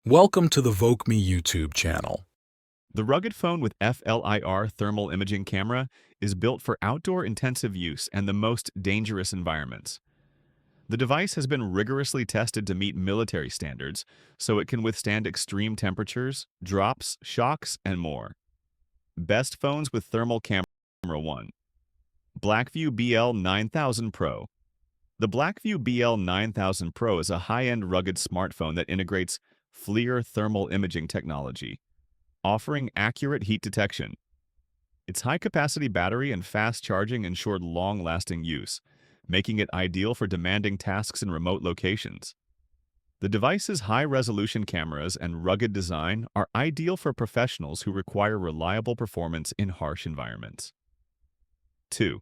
Welcome to the Voke Me YouTube channel. The rugged phone with FLIR thermal imaging camera is built for outdoor intensive use and the most dangerous environments. The device has been rigorously tested to meet military standards, so it can withstand extreme temperatures, drops, shocks, and more. Best phones with thermal camera 1. Blackview BL9000 Pro. The Blackview BL9000 Pro is a high-end rugged smartphone that integrates FLIR thermal imaging technology, offering accurate heat detection. Its high-capacity battery and fast charging ensured long-lasting use, making it ideal for demanding tasks in remote locations. The device's high-resolution cameras and rugged design are ideal for professionals who require reliable performance in harsh environments. 2.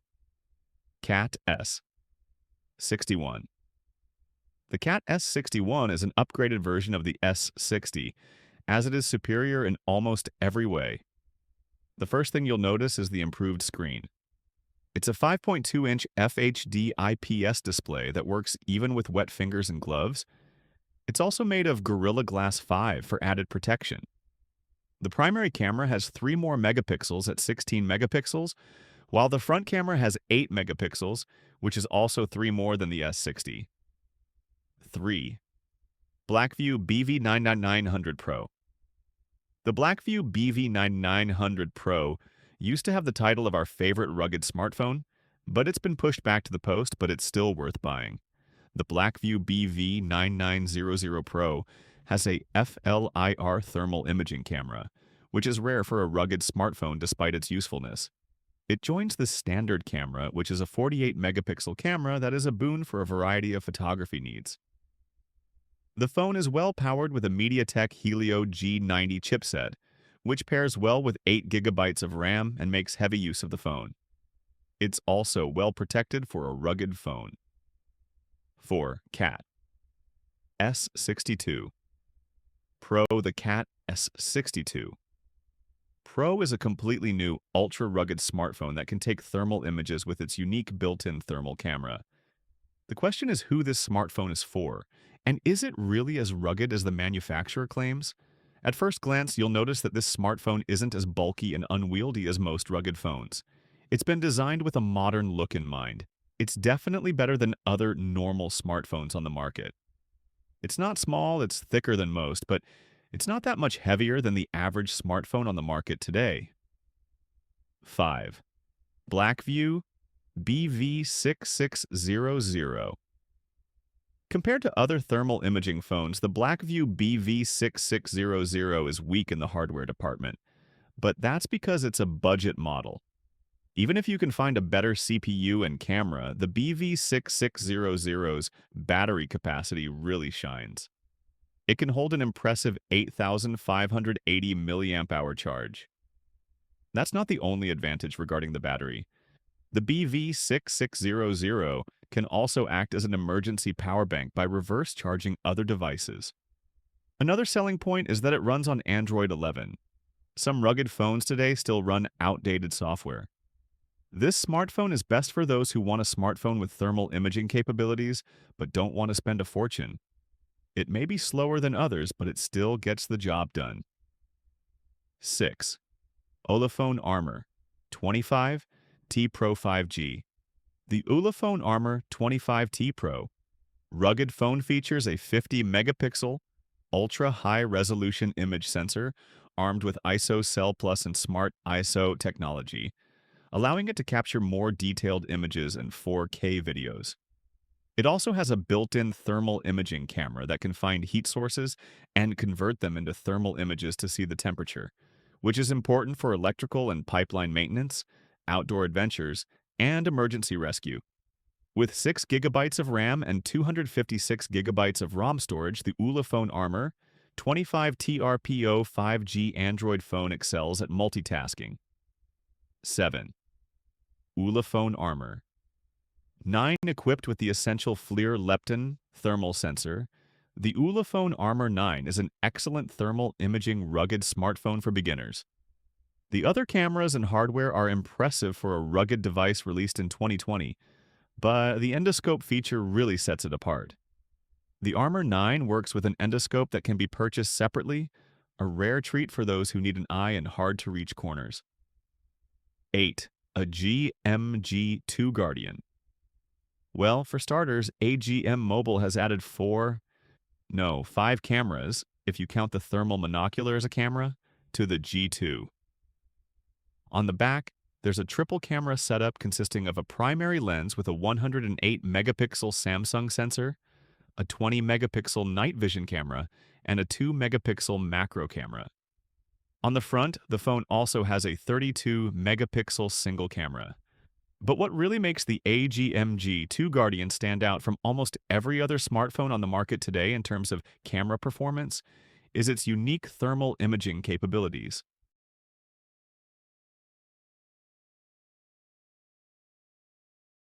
Cat S61. The Cat S61 is an upgraded version of the S60, as it is superior in almost every way. The first thing you'll notice is the improved screen. It's a 5.2-inch FHD IPS display that works even with wet fingers and gloves. It's also made of Gorilla Glass 5 for added protection. The primary camera has 3 more megapixels at 16 megapixels, while the front camera has 8 megapixels, which is also 3 more than the S60. 3. Blackview BV900 Pro. The Blackview BV900 Pro used to have the title of our favorite rugged smartphone, but it's been pushed back to the post, but it's still worth buying. The Blackview BV9900 Pro has a FLIR thermal imaging camera, which is rare for a rugged smartphone despite its usefulness. It joins the standard camera, which is a 48-megapixel camera that is a boon for a variety of photography needs. The phone is well powered with a MediaTek Helio G90 chipset, which pairs well with 8 GB of RAM and makes heavy use of the phone. It's also well protected for a rugged phone. 4. Cat S62 Pro. The Cat S62 Pro is a completely new, ultra-rugged smartphone that can take thermal images with its unique built-in thermal camera. The question is who this smartphone is for, and is it really as rugged as the manufacturer claims? At first glance, you'll notice that this smartphone isn't as bulky and unwieldy as most rugged phones. It's been designed with a modern look in mind. It's definitely better than other normal smartphones on the market. It's not small, it's thicker than most, but it's not that much heavier than the average smartphone on the market today. 5. Blackview BV660. Compared to other thermal imaging phones, the Blackview BV660 is weak in the hardware department, but that's because it's a budget model. Even if you can find a better CPU and camera, the BV660's battery capacity really shines. It can hold an impressive 8,580 mAh charge. That's not the only advantage regarding the battery. The BV660 can also act as an emergency power bank by reverse charging other devices. Another selling point is that it runs on Android 11. Some rugged phones today still run outdated software. This smartphone is best for those who want a smartphone with thermal imaging capabilities but don't want to spend a fortune. It may be slower than others, but it still gets the job done. 6. Oolafone Armor 25T Pro 5G. The Oolafone Armor 25T Pro rugged phone features a 50-megapixel, ultra-high-resolution image sensor armed with ISO Cell Plus and Smart ISO technology, allowing it to capture more detailed images and 4K videos. It also has a built-in thermal imaging camera that can find heat sources and convert them into thermal images to see the temperature, which is important for electrical and pipeline maintenance, outdoor adventures, and emergency rescue. With 6 GB of RAM and 256 GB of ROM storage, the Oolafone Armor 25TRPO 5G Android phone excels at multitasking. 7. Oolafone Armor 9. Equipped with the essential FLIR lepton thermal sensor, the Oolafone Armor 9 is an excellent thermal imaging rugged smartphone for beginners. The other cameras and hardware are impressive for a rugged device released in 2020, but the endoscope feature really sets it apart. The Armor 9 works with an endoscope that can be purchased separately, a rare treat for those who need an eye in hard-to-reach corners. 8. AGMG2 Guardian. Well, for starters, AGM Mobile has added 5 cameras, if you count the thermal monocular as a camera, to the G2. On the back, there's a triple camera setup consisting of a primary lens with a 108 megapixel Samsung sensor, a 20 megapixel night vision camera, and a 2 megapixel macro camera. On the front, the phone also has a 32 megapixel single camera. But what really makes the AGMG2 Guardian stand out from almost every other smartphone on the market today in terms of camera performance is its unique thermal imaging capabilities.